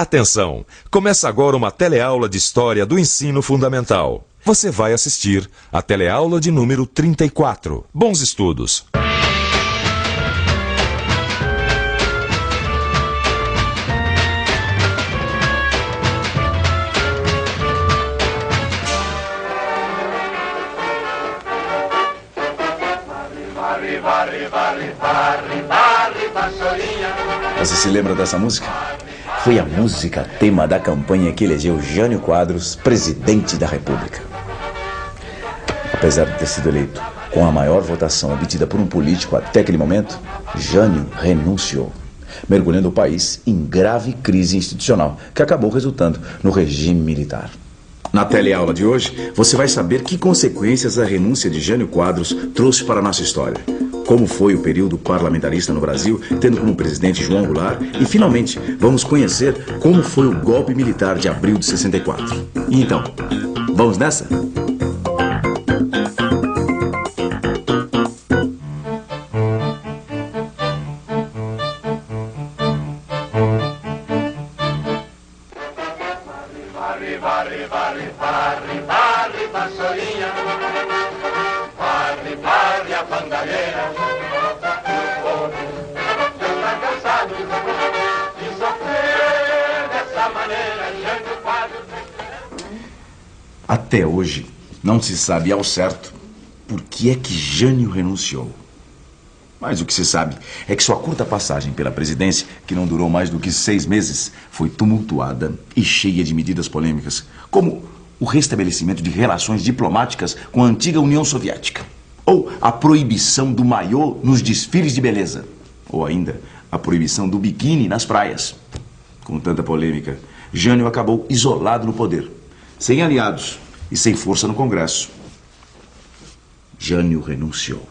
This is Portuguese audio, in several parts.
Atenção! Começa agora uma teleaula de História do Ensino Fundamental. Você vai assistir a teleaula de número 34. Bons estudos! Você se lembra dessa música? Foi a música tema da campanha que elegeu Jânio Quadros presidente da República. Apesar de ter sido eleito com a maior votação obtida por um político até aquele momento, Jânio renunciou, mergulhando o país em grave crise institucional, que acabou resultando no regime militar. Na teleaula de hoje, você vai saber que consequências a renúncia de Jânio Quadros trouxe para a nossa história. Como foi o período parlamentarista no Brasil, tendo como presidente João Goulart, e finalmente vamos conhecer como foi o golpe militar de abril de 64. E então, vamos nessa? Até hoje, não se sabe ao certo por que é que Jânio renunciou. Mas o que se sabe é que sua curta passagem pela presidência, que não durou mais do que 6 meses, foi tumultuada e cheia de medidas polêmicas, como o restabelecimento de relações diplomáticas com a antiga União Soviética, ou a proibição do maiô nos desfiles de beleza, ou ainda a proibição do biquíni nas praias. Com tanta polêmica, Jânio acabou isolado no poder, sem aliados e sem força no Congresso. Jânio renunciou.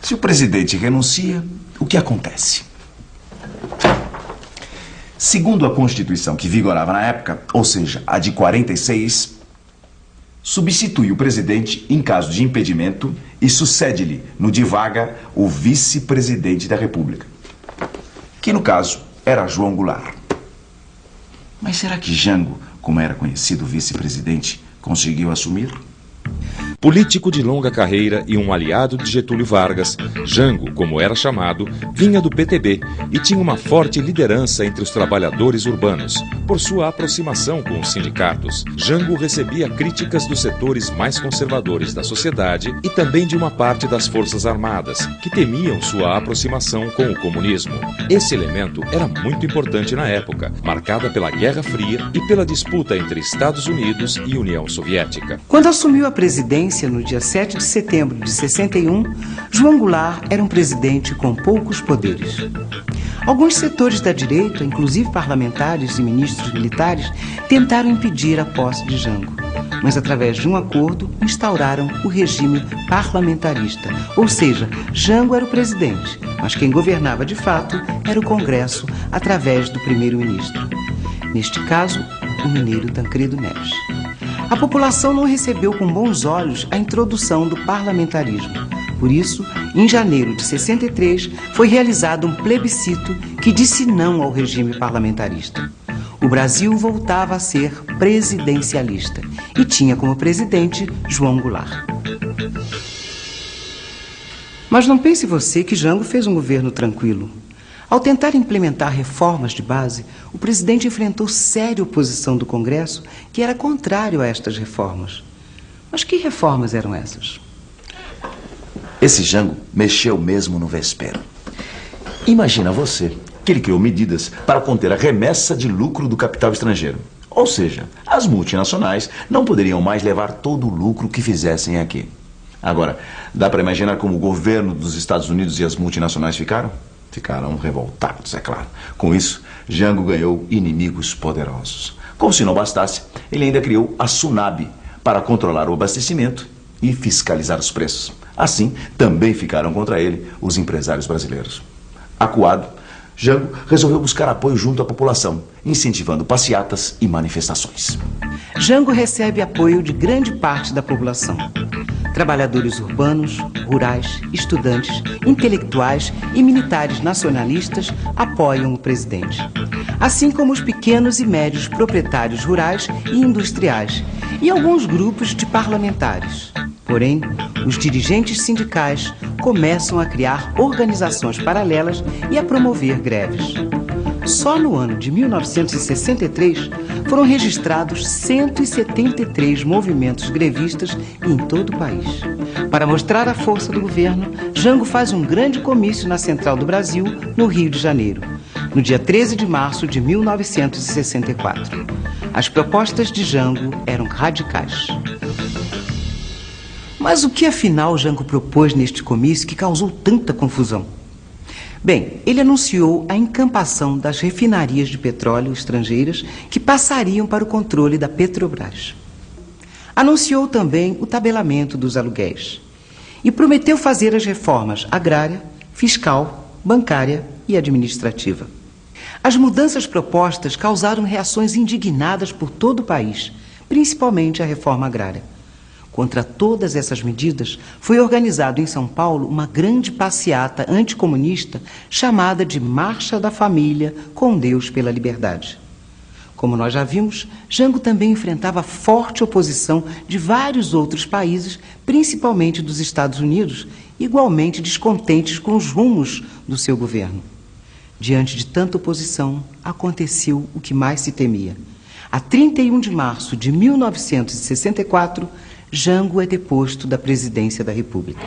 Se o presidente renuncia, o que acontece? Segundo a Constituição que vigorava na época, ou seja, a de 46, substitui o presidente em caso de impedimento e sucede-lhe no de vaga o vice-presidente da República, que no caso era João Goulart. Mas será que Jango, como era conhecido vice-presidente, conseguiu assumir? Político de longa carreira e um aliado de Getúlio Vargas, Jango, como era chamado, vinha do PTB e tinha uma forte liderança entre os trabalhadores urbanos. Por sua aproximação com os sindicatos, Jango recebia críticas dos setores mais conservadores da sociedade e também de uma parte das Forças Armadas, que temiam sua aproximação com o comunismo. Esse elemento era muito importante na época, marcada pela Guerra Fria e pela disputa entre Estados Unidos e União Soviética. Quando assumiu a presidência no dia 7 de setembro de 61, João Goulart era um presidente com poucos poderes. Alguns setores da direita, inclusive parlamentares e ministros militares, tentaram impedir a posse de Jango, mas através de um acordo instauraram o regime parlamentarista, ou seja, Jango era o presidente, mas quem governava de fato era o Congresso através do primeiro-ministro. Neste caso, o mineiro Tancredo Neves. A população não recebeu com bons olhos a introdução do parlamentarismo. Por isso, em janeiro de 63, foi realizado um plebiscito que disse não ao regime parlamentarista. O Brasil voltava a ser presidencialista e tinha como presidente João Goulart. Mas não pense você que Jango fez um governo tranquilo. Ao tentar implementar reformas de base, o presidente enfrentou séria oposição do Congresso, que era contrário a estas reformas. Mas que reformas eram essas? Esse Jango mexeu mesmo no vespeiro. Imagina você que ele criou medidas para conter a remessa de lucro do capital estrangeiro. Ou seja, as multinacionais não poderiam mais levar todo o lucro que fizessem aqui. Agora, dá para imaginar como o governo dos Estados Unidos e as multinacionais ficaram? Ficaram revoltados, é claro. Com isso, Jango ganhou inimigos poderosos. Como se não bastasse, ele ainda criou a SUNAB para controlar o abastecimento e fiscalizar os preços. Assim, também ficaram contra ele os empresários brasileiros. Acuado, Jango resolveu buscar apoio junto à população, incentivando passeatas e manifestações. Jango recebe apoio de grande parte da população. trabalhadores urbanos, rurais, estudantes, intelectuais e militares nacionalistas apoiam o presidente. Assim como os pequenos e médios proprietários rurais e industriais e alguns grupos de parlamentares. Porém, os dirigentes sindicais começam a criar organizações paralelas e a promover greves. Só no ano de 1963 foram registrados 173 movimentos grevistas em todo o país. Para mostrar a força do governo, Jango faz um grande comício na Central do Brasil, no Rio de Janeiro, no dia 13 de março de 1964. As propostas de Jango eram radicais. Mas o que afinal Jango propôs neste comício que causou tanta confusão? Bem, ele anunciou a encampação das refinarias de petróleo estrangeiras que passariam para o controle da Petrobras. Anunciou também o tabelamento dos aluguéis e prometeu fazer as reformas agrária, fiscal, bancária e administrativa. As mudanças propostas causaram reações indignadas por todo o país, principalmente a reforma agrária. Contra todas essas medidas, foi organizado em São Paulo uma grande passeata anticomunista chamada de Marcha da Família com Deus pela Liberdade. Como nós já vimos, Jango também enfrentava forte oposição de vários outros países, principalmente dos Estados Unidos, igualmente descontentes com os rumos do seu governo. Diante de tanta oposição, aconteceu o que mais se temia. A 31 de março de 1964, Jango é deposto da presidência da República.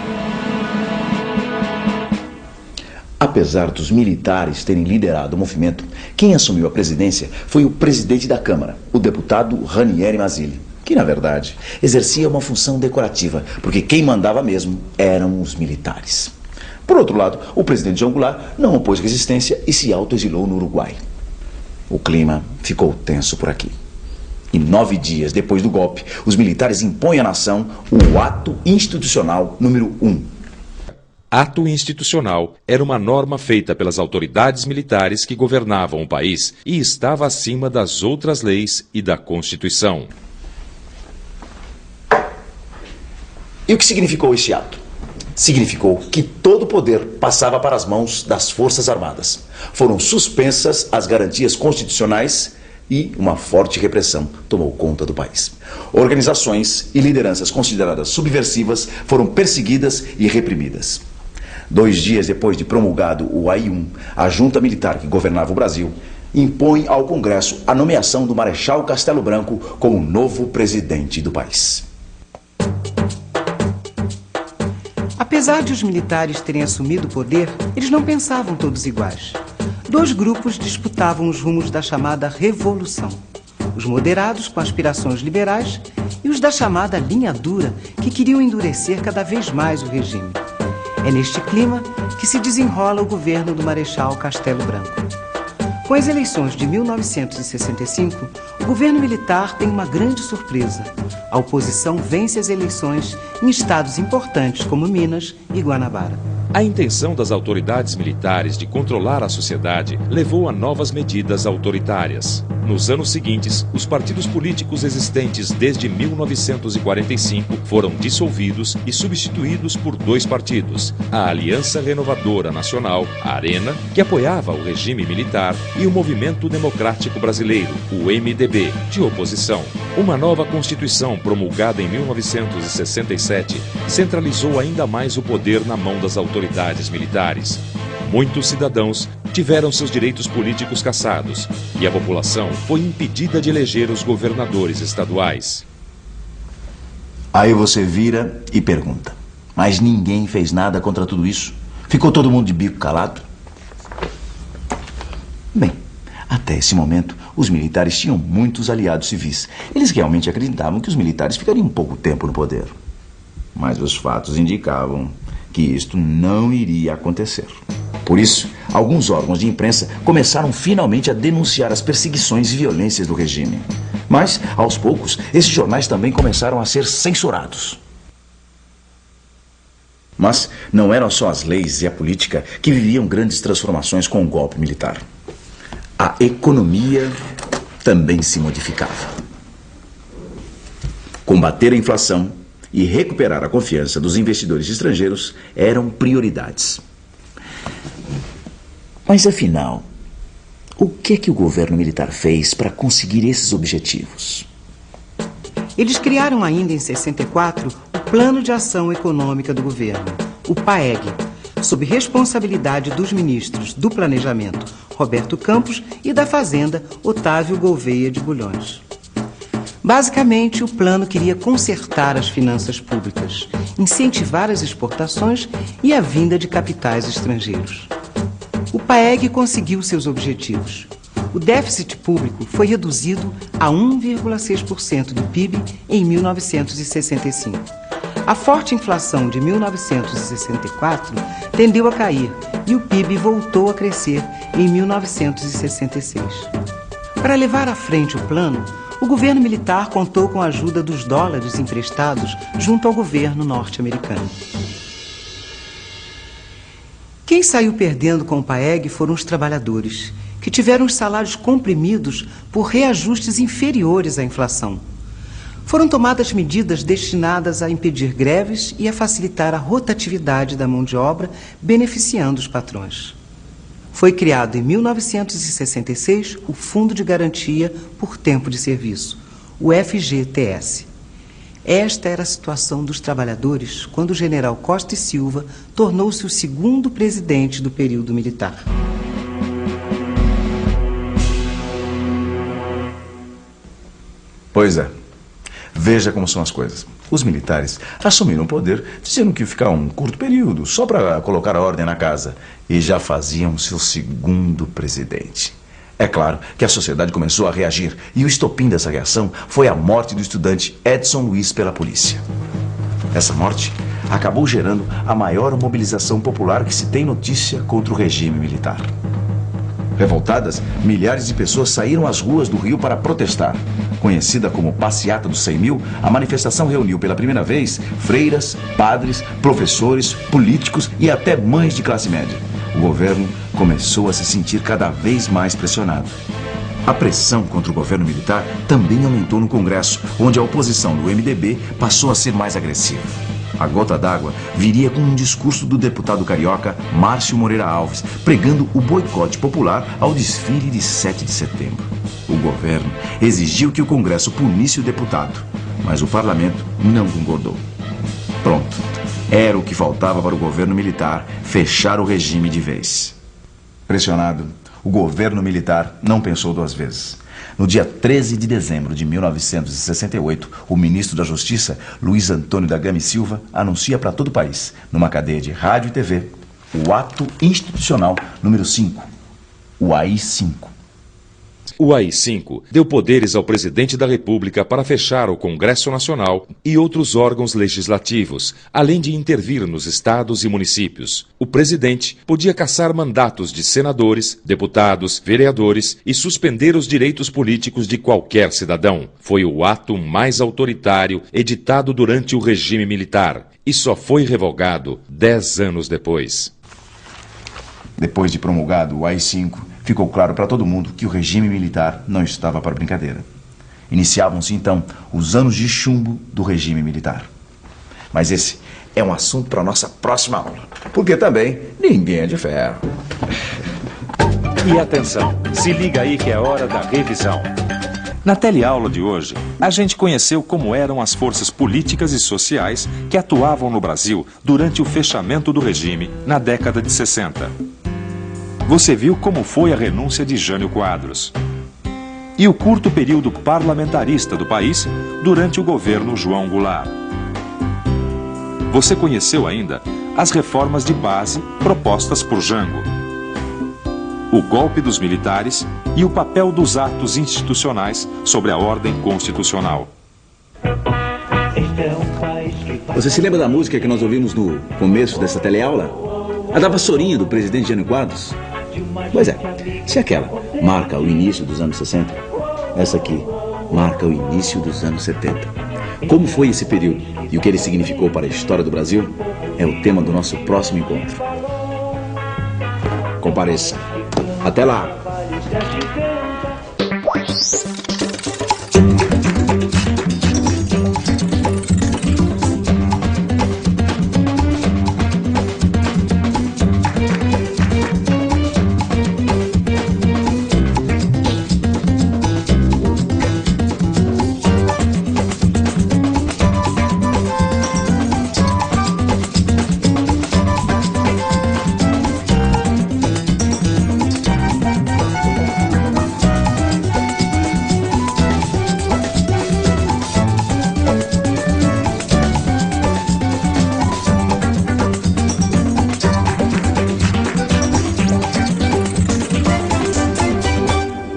Apesar dos militares terem liderado o movimento, quem assumiu a presidência foi o presidente da Câmara, o deputado Ranieri Mazzilli, que, na verdade, exercia uma função decorativa, porque quem mandava mesmo eram os militares. Por outro lado, o presidente João Goulart não opôs resistência e se autoexilou no Uruguai. O clima ficou tenso por aqui. E 9 dias depois do golpe, os militares impõem à nação o Ato Institucional número 1. Ato institucional era uma norma feita pelas autoridades militares que governavam o país e estava acima das outras leis e da Constituição. E o que significou esse ato? Significou que todo o poder passava para as mãos das Forças Armadas. Foram suspensas as garantias constitucionais e uma forte repressão tomou conta do país. Organizações e lideranças consideradas subversivas foram perseguidas e reprimidas. 2 dias depois de promulgado o AI-1, a junta militar que governava o Brasil impõe ao Congresso a nomeação do Marechal Castelo Branco como novo presidente do país. Apesar de os militares terem assumido o poder, eles não pensavam todos iguais. 2 grupos disputavam os rumos da chamada Revolução. Os moderados, com aspirações liberais, e os da chamada linha dura, que queriam endurecer cada vez mais o regime. É neste clima que se desenrola o governo do Marechal Castelo Branco. Com as eleições de 1965, o governo militar tem uma grande surpresa. A oposição vence as eleições em estados importantes como Minas e Guanabara. A intenção das autoridades militares de controlar a sociedade levou a novas medidas autoritárias. Nos anos seguintes, os partidos políticos existentes desde 1945 foram dissolvidos e substituídos por 2 partidos: a Aliança Renovadora Nacional, a ARENA, que apoiava o regime militar, e o Movimento Democrático Brasileiro, o MDB, de oposição. Uma nova Constituição promulgada em 1967 centralizou ainda mais o poder na mão das autoridades militares. Muitos cidadãos tiveram seus direitos políticos cassados e a população foi impedida de eleger os governadores estaduais. Aí você vira e pergunta: mas ninguém fez nada contra tudo isso? Ficou todo mundo de bico calado? Bem, até esse momento, os militares tinham muitos aliados civis. Eles realmente acreditavam que os militares ficariam pouco tempo no poder. Mas os fatos indicavam que isto não iria acontecer. Por isso, alguns órgãos de imprensa começaram finalmente a denunciar as perseguições e violências do regime. Mas, aos poucos, esses jornais também começaram a ser censurados. Mas não eram só as leis e a política que viviam grandes transformações com o golpe militar. A economia também se modificava. Combater a inflação e recuperar a confiança dos investidores estrangeiros eram prioridades. Mas afinal, o que é que o governo militar fez para conseguir esses objetivos? Eles criaram ainda em 64 o Plano de Ação Econômica do Governo, o PAEG, sob responsabilidade dos ministros do Planejamento, Roberto Campos, e da Fazenda, Otávio Gouveia de Bulhões. Basicamente, o plano queria consertar as finanças públicas, incentivar as exportações e a vinda de capitais estrangeiros. O PAEG conseguiu seus objetivos. O déficit público foi reduzido a 1,6% do PIB em 1965. A forte inflação de 1964 tendeu a cair e o PIB voltou a crescer em 1966. Para levar à frente o plano, o governo militar contou com a ajuda dos dólares emprestados junto ao governo norte-americano. Quem saiu perdendo com o PAEG foram os trabalhadores, que tiveram os salários comprimidos por reajustes inferiores à inflação. Foram tomadas medidas destinadas a impedir greves e a facilitar a rotatividade da mão de obra, beneficiando os patrões. Foi criado em 1966 o Fundo de Garantia por Tempo de Serviço, o FGTS. Esta era a situação dos trabalhadores quando o general Costa e Silva tornou-se o segundo presidente do período militar. Pois é. Veja como são as coisas. Os militares assumiram o poder dizendo que ia ficar um curto período, só para colocar a ordem na casa. E já faziam seu segundo presidente. É claro que a sociedade começou a reagir. E o estopim dessa reação foi a morte do estudante Edson Luiz pela polícia. Essa morte acabou gerando a maior mobilização popular que se tem notícia contra o regime militar. Revoltadas, milhares de pessoas saíram às ruas do Rio para protestar. Conhecida como Passeata dos 100 mil, a manifestação reuniu pela primeira vez freiras, padres, professores, políticos e até mães de classe média. O governo começou a se sentir cada vez mais pressionado. A pressão contra o governo militar também aumentou no Congresso, onde a oposição do MDB passou a ser mais agressiva. A gota d'água viria com um discurso do deputado carioca Márcio Moreira Alves, pregando o boicote popular ao desfile de 7 de setembro. O governo exigiu que o Congresso punisse o deputado, mas o parlamento não concordou. Pronto, era o que faltava para o governo militar fechar o regime de vez. Pressionado, o governo militar não pensou duas vezes. No dia 13 de dezembro de 1968, o ministro da Justiça, Luiz Antônio da Gama e Silva, anuncia para todo o país, numa cadeia de rádio e TV, o Ato Institucional número 5, o AI-5. O AI-5 deu poderes ao presidente da República para fechar o Congresso Nacional e outros órgãos legislativos, além de intervir nos estados e municípios. O presidente podia cassar mandatos de senadores, deputados, vereadores e suspender os direitos políticos de qualquer cidadão. Foi o ato mais autoritário editado durante o regime militar e só foi revogado 10 anos depois. Depois de promulgado o AI-5, ficou claro para todo mundo que o regime militar não estava para brincadeira. Iniciavam-se, então, os anos de chumbo do regime militar. Mas esse é um assunto para a nossa próxima aula, porque também ninguém é de ferro. E atenção, se liga aí que é hora da revisão. Na teleaula de hoje, a gente conheceu como eram as forças políticas e sociais que atuavam no Brasil durante o fechamento do regime na década de 60. Você viu como foi a renúncia de Jânio Quadros e o curto período parlamentarista do país durante o governo João Goulart. Você conheceu ainda as reformas de base propostas por Jango, o golpe dos militares e o papel dos atos institucionais sobre a ordem constitucional. Você se lembra da música que nós ouvimos no começo dessa teleaula? A da vassourinha do presidente Jânio Quadros? Pois é, se aquela marca o início dos anos 60, essa aqui marca o início dos anos 70. Como foi esse período e o que ele significou para a história do Brasil é o tema do nosso próximo encontro. Compareça. Até lá!